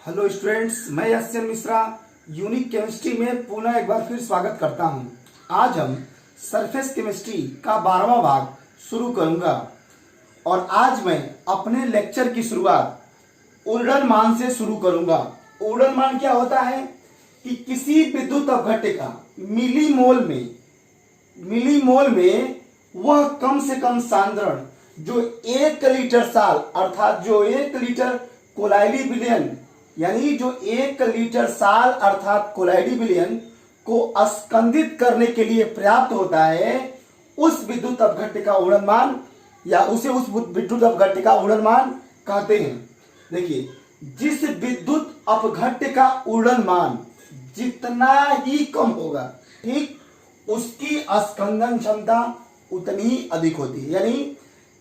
Hello students, मैं SN Mishra unique chemistry में पुनः एक बार फिर स्वागत करता हूं। आज हम सरफेस केमिस्ट्री का 12वां भाग शुरू करूंगा और आज मैं अपने लेक्चर की शुरुआत उर्डन मान से शुरू करूंगा। उर्डन मान क्या होता है कि किसी विद्युत अपघट्य मिलीमोल में वह कम से कम सांद्रण जो 1 लीटर साल अर्थात जो 1 लीटर कोलाइडी विलयन यानी जो 1 लीटर साल अर्थात कोलाइडी विलयन को अस्कंदित करने के लिए पर्याप्त होता है, उस विद्युत अपघट्य का उड़न मान या उसे उस विद्युत अपघट्य का उड़न मान कहते हैं। देखिए, जिस विद्युत अपघट्य का उड़न मान जितना ही कम होगा, ठीक, उसकी अस्कंदन क्षमता उतनी ही अधिक होती है। यानी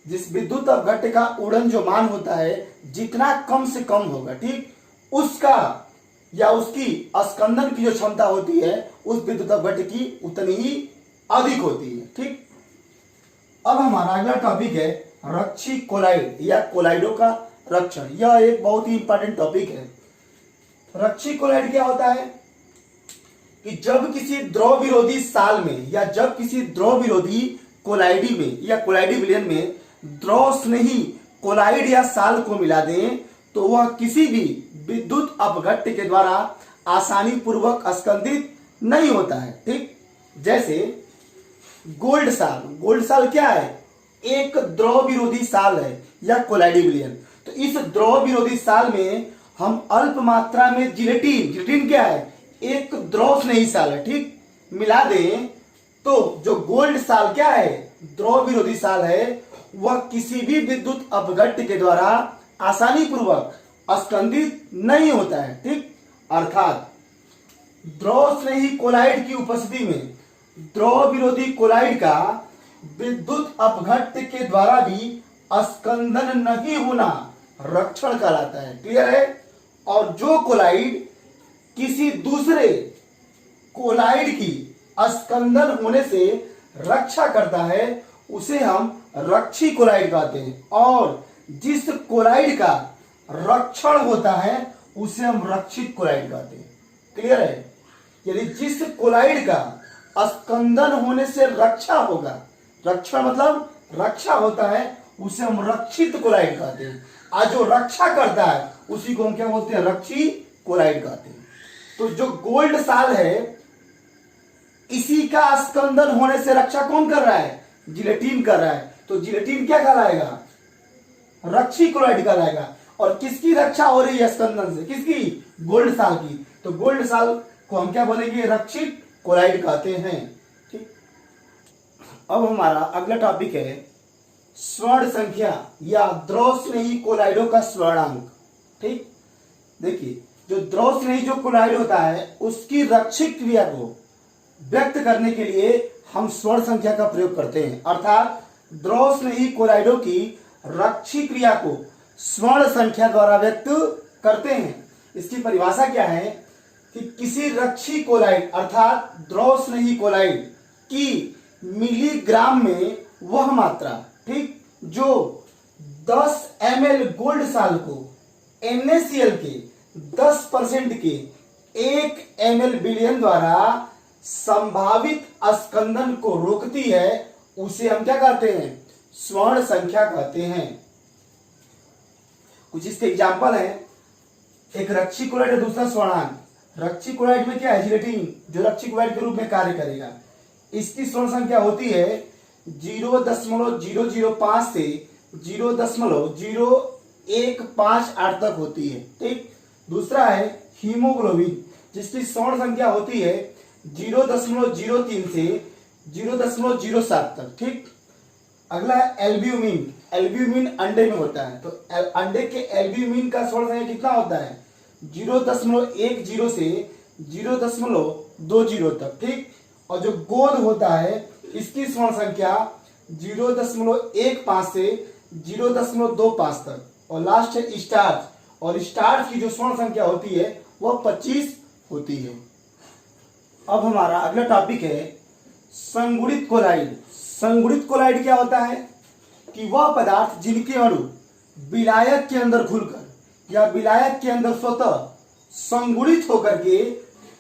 जिस विद्युत अपघट्य का उड़न जो मान होता है जितना कम से कम होगा, ठीक, उसका या उसकी अस्कंदन की जो क्षमता होती है उस विद्युत अपघट्य की उतनी ही अधिक होती है। ठीक, अब हमारा अगला टॉपिक है रक्षी कोलाइड या कोलाइडों का रक्षण। यह एक बहुत ही इंपॉर्टेंट टॉपिक है। रक्षी कोलाइड क्या होता है कि जब किसी द्रव विरोधी साल में या जब किसी द्रव विरोधी कोलाइडी में या कोलाइडी विलयन में द्रव स्नेही कोलाइड या साल को मिला दें तो वह किसी भी विद्युत अपघट्य के द्वारा आसानी पूर्वक अस्कंदित नहीं होता है। ठीक, जैसे गोल्ड साल क्या है? एक द्रव विरोधी साल है या कोलाइडी विलयन। तो इस द्रव विरोधी साल में हम अल्प मात्रा में जिलेटिन क्या है? एक द्रव स्नेही साल है, ठीक, मिला दें तो जो गोल्ड साल क्या है? द्रव विरोधी साल है, वह किसी भी विद्युत अपघट्य के द्वारा आसानी पूर्वक अस्कंदित नहीं होता है। ठीक, अर्थात द्रव स्नेही कोलाइड की उपस्थिति में द्रव विरोधी कोलाइड का विद्युत अपघट्य के द्वारा भी अस्कंदन नहीं होना रक्षण कहलाता है। क्लियर है? और जो कोलाइड किसी दूसरे कोलाइड की अस्कंदन होने से रक्षा करता है उसे हम रक्षी कोलाइड कहते हैं, और जिस कोलाइड का रक्षण होता है उसे हम रक्षित कोलाइड कहते हैं। क्लियर है? यदि जिस कोलाइड का अस्कंदन होने से रक्षा होगा, रक्षण मतलब रक्षा होता है, उसे हम रक्षित कोलाइड कहते हैं। आज जो रक्षा करता है उसी को हम क्या बोलते हैं? रक्षी कोलाइड कहते हैं। तो जो गोल्ड साल है, इसी का अस्कंदन होने से रक्षा कौन कर रहा है? जिलेटिन कर रहा है। तो जिलेटिन क्या कहलाएगा? रक्षी कोलाइड कहलाएगा। और किसकी रक्षा हो रही है स्कंदन से? किसकी? गोल्ड साल की। तो गोल्ड साल को हम क्या बोलेंगे? रक्षित कोलाइड कहते हैं। ठीक, अब हमारा अगला टॉपिक है स्वर्ण संख्या या द्रव स्नेही कोलाइडों का स्वर्णांक। ठीक, देखिए, जो द्रव स्नेही जो कोलाइड होता है उसकी रक्षित क्रिया को व्यक्त करने के लिए हम स्वर्ण संख्या का प्रयोग करते हैं। अर्थात द्रव स्नेही कोलाइडों की रक्षी क्रिया को स्वर्ण संख्या द्वारा व्यक्त करते हैं। इसकी परिभाषा क्या है कि किसी रक्षी कोलाइड अर्थात द्रव स्नेही कोलाइड की मिलीग्राम में वह मात्रा, ठीक, जो 10 ml गोल्ड साल को NaCl के 10% के 1 ml विलयन द्वारा संभावित अस्कंदन को रोकती है, उसे हम क्या कहते हैं? स्वर्ण संख्या कहते हैं। कुछ इसके एग्जाम्पल है, एक रक्षी कोलाइड है, दूसरा स्वर्णांक। रक्षी कोलाइड में क्या है? जिलेटिन, जो रक्षी कोलाइड के रूप में कार्य करेगा। इसकी स्वर्ण संख्या होती है 0.005 से 0.0158 तक होती है। ठीक, दूसरा है हीमोग्लोबिन, जिसकी स्वर्ण संख्या होती है 0.03 से 0.07 तक। ठीक, अगला है एल्ब्यूमिन। एल्ब्यूमिन अंडे में होता है। तो अंडे के एल्ब्यूमिन का स्वर्ण संख्या कितना होता है? 0.10 से 0.20 तक। ठीक, और जो गोद होता है इसकी स्वर्ण संख्या 0.15 से 0.25 तक। और लास्ट है स्टार्च, और स्टार्च की जो स्वर्ण संख्या होती है वह 25 होती है। अब हमारा अगला टॉपिक है संगुणित कोलाइड। संगुणित कोलाइड क्या होता है कि वह पदार्थ जिनके अणु विलायक के अंदर घुलकर या विलायक के अंदर स्वतः संगुणित होकर के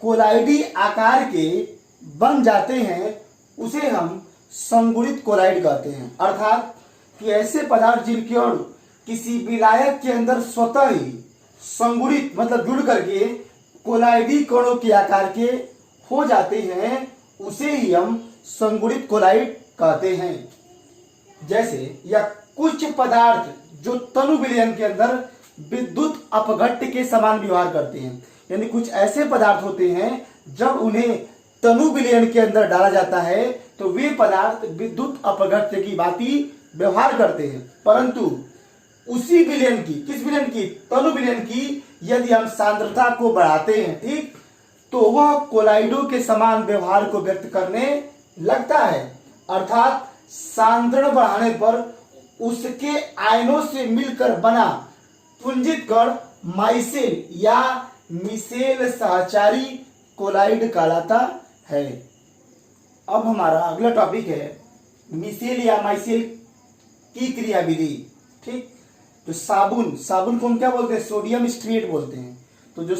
कोलाइडी आकार के बन जाते हैं, उसे हम संगुणित कोलाइड कहते हैं। अर्थात कि ऐसे पदार्थ जिनके अणु किसी विलायक के अंदर स्वतः ही संगुणित मतलब जुड़ करके कोलाइडी कणों के आकार के हो जाते हैं, उसे ही हम संगुणित कोलाइड कहते हैं। जैसे या कुछ पदार्थ जो तनु विलयन के अंदर विद्युत अपघट्य के समान व्यवहार करते हैं, यानी कुछ ऐसे पदार्थ होते हैं जब उन्हें तनु विलयन के अंदर डाला जाता है तो वे पदार्थ विद्युत अपघट्य की भांति व्यवहार करते हैं, परंतु उसी विलयन की, किस विलयन की, तनु विलयन की यदि हम सांद्रता को बढ़ाते हैं, ठीक, तो वह कोलाइडों के समान व्यवहार को व्यक्त करने लगता है। अर्थात सांद्रण बढ़ाने पर उसके आयनों से मिलकर बना पुंजित कण माइसेल या मिसेल सहचारी कोलाइड कहलाता है। अब हमारा अगला टॉपिक है मिसेल या माइसेल की क्रियाविधि। ठीक, तो साबुन को हम क्या बोलते हैं, सोडियम स्ट्रेट बोलते हैं। तो जो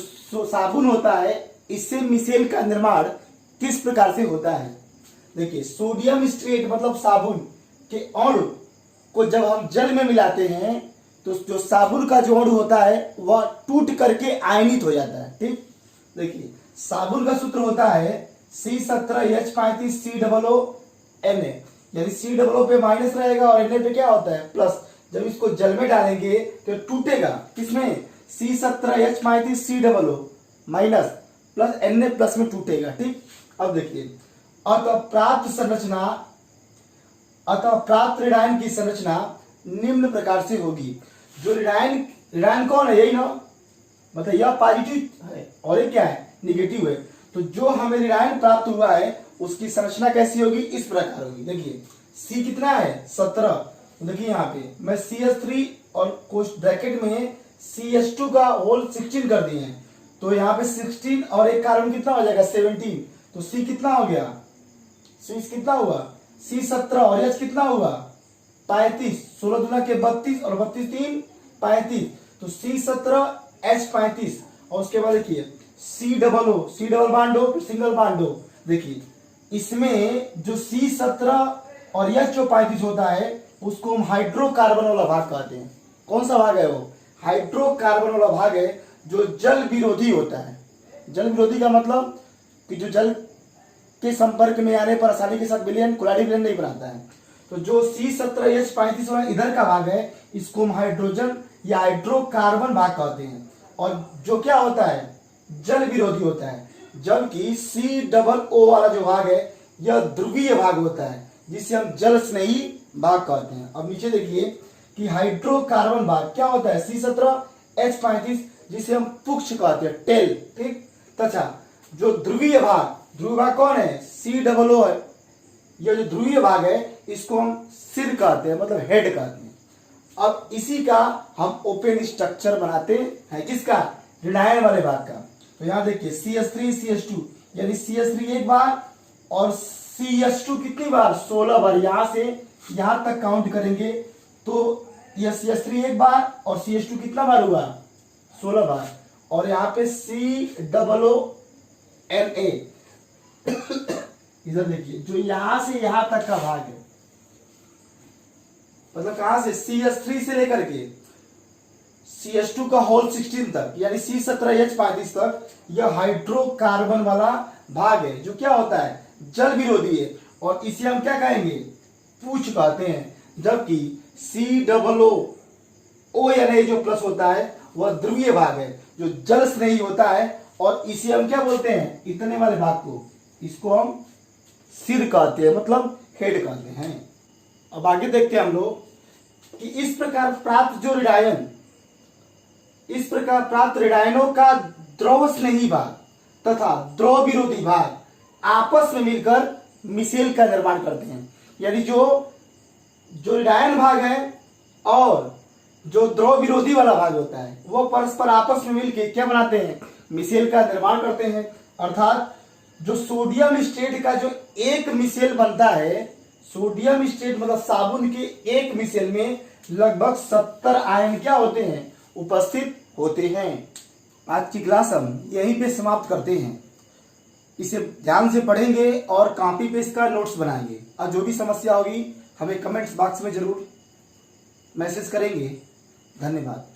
साबुन होता है इससे मिसेल का निर्माण किस प्रकार से होता है। देखिए, सोडियम स्ट्रेट मतलब साबुन के अणु को जब हम जल में मिलाते हैं तो जो साबुन का जो अणु होता है वह टूट करके आयनित हो जाता है। ठीक, देखिए साबुन का सूत्र होता है C17H35COO यानी COO पे माइनस रहेगा और Na पे क्या होता है प्लस। जब इसको जल में डालेंगे तो टूटेगा, किसमें, C17H35COO minus plus Na plus में टूटेगा। ठीक, अब देखिए अतः प्राप्त ऋणायन की संरचना निम्न प्रकार से होगी। जो ऋणायन कौन है, यही ना, मतलब यह पॉजिटिव है और ये क्या है, निगेटिव है। तो जो हमें ऋणायन प्राप्त हुआ है उसकी संरचना कैसी होगी, इस प्रकार होगी। देखिए C कितना है, 17। देखिए यहाँ पे मैं CH3 और ब्रैकेट में CH2 का होल 16 कर दिए हैं, तो यहाँ पे 16 और एक कार्बन कितना हो जाएगा, 17। तो C कितना हो गया, C कितना हुआ, C 17 और H कितना हुआ, 35। 16 दूना के 32 और 32 3 35। तो C 17 H 35 और उसके बाद देखिए C डबल बॉन्ड हो फिर सिंगल बॉन्ड हो। देखिए इसमें जो C 17 और H जो 35 होता है उसको हम हाइड्रोकार्बन वाला भाग कहते हैं। कौन सा भाग है वो, हाइड्रोकार्बन वाला भाग है जो जल विरोधी होता है। जल विरोधी का मतलब कि जो जल के संपर्क में आने पर आसानी के साथ विलयन कोलाइडी विलयन नहीं बनाता है। तो जो C17H35 वाला इधर का भाग है इसको हम हाइड्रोजन या हाइड्रोकार्बन भाग कहते हैं, और जो क्या होता है, जल विरोधी होता है। जबकि COO वाला जो भाग है यह ध्रुवीय भाग होता है जिसे हम जल स्नेही भाग कहते हैं। अब नीचे देखिए कि हाइड्रोकार्बन भाग क्या होता है, C17H35 जिसे हम पुक्ष कहते हैं, टेल। ठीक, तथा जो ध्रुवीय भाग कौन है, COO है। यह जो ध्रुवीय भाग है इसको हम सिर कहते हैं, मतलब हेड कहते हैं। अब इसी का हम ओपन स्ट्रक्चर बनाते हैं, किसका, ऋणायन वाले भाग का। तो यहां देखिए CH3 CH2 यानी CH3 एक बार और CH2 कितनी बार, 16 बार। यहां से यहां तक काउंट करेंगे तो यह CH3 एक बार और CH2 कितना बार हुआ, 16 बार। और यहाँ पे COONA इधर देखिए जो यहां से यहां तक का भाग है, मतलब कहां से, CH3 से लेकर के CH2 का होल 16 तक यानी C17H35 तक यह हाइड्रोकार्बन वाला भाग है जो क्या होता है, जल विरोधी है, और इसे हम क्या कहेंगे, पूछ कहते हैं। जबकि COO यानी जो प्लस होता है वह ध्रुवीय भाग है जो जल स्नेही होता है, और इसे हम क्या बोलते हैं, इतने वाले भाग को, इसको हम सिर कहते हैं, मतलब हेड कहते हैं। अब आगे देखते हैं हम लोग कि इस प्रकार प्राप्त ऋणायनों का द्रव स्नेही भाग तथा द्रव विरोधी भाग आपस में मिलकर मिसेल का निर्माण करते हैं। यानी जो ऋणायन भाग है और जो द्रव विरोधी वाला भाग होता है वो परस्पर आपस में मिलकर क्या बनाते हैं, मिसेल का निर्माण करते हैं। अर्थात जो सोडियम स्टेट का जो एक मिसेल बनता है, सोडियम स्टेट मतलब साबुन के एक मिसेल में लगभग 70 आयन क्या होते हैं, उपस्थित होते हैं। आज की क्लास हम यहीं पे समाप्त करते हैं। इसे ध्यान से पढ़ेंगे और कॉपी पे इसका नोट्स बनाएंगे, और जो भी समस्या होगी हमें कमेंट्स बॉक्स में जरूर मैसेज करेंगे। धन्यवाद।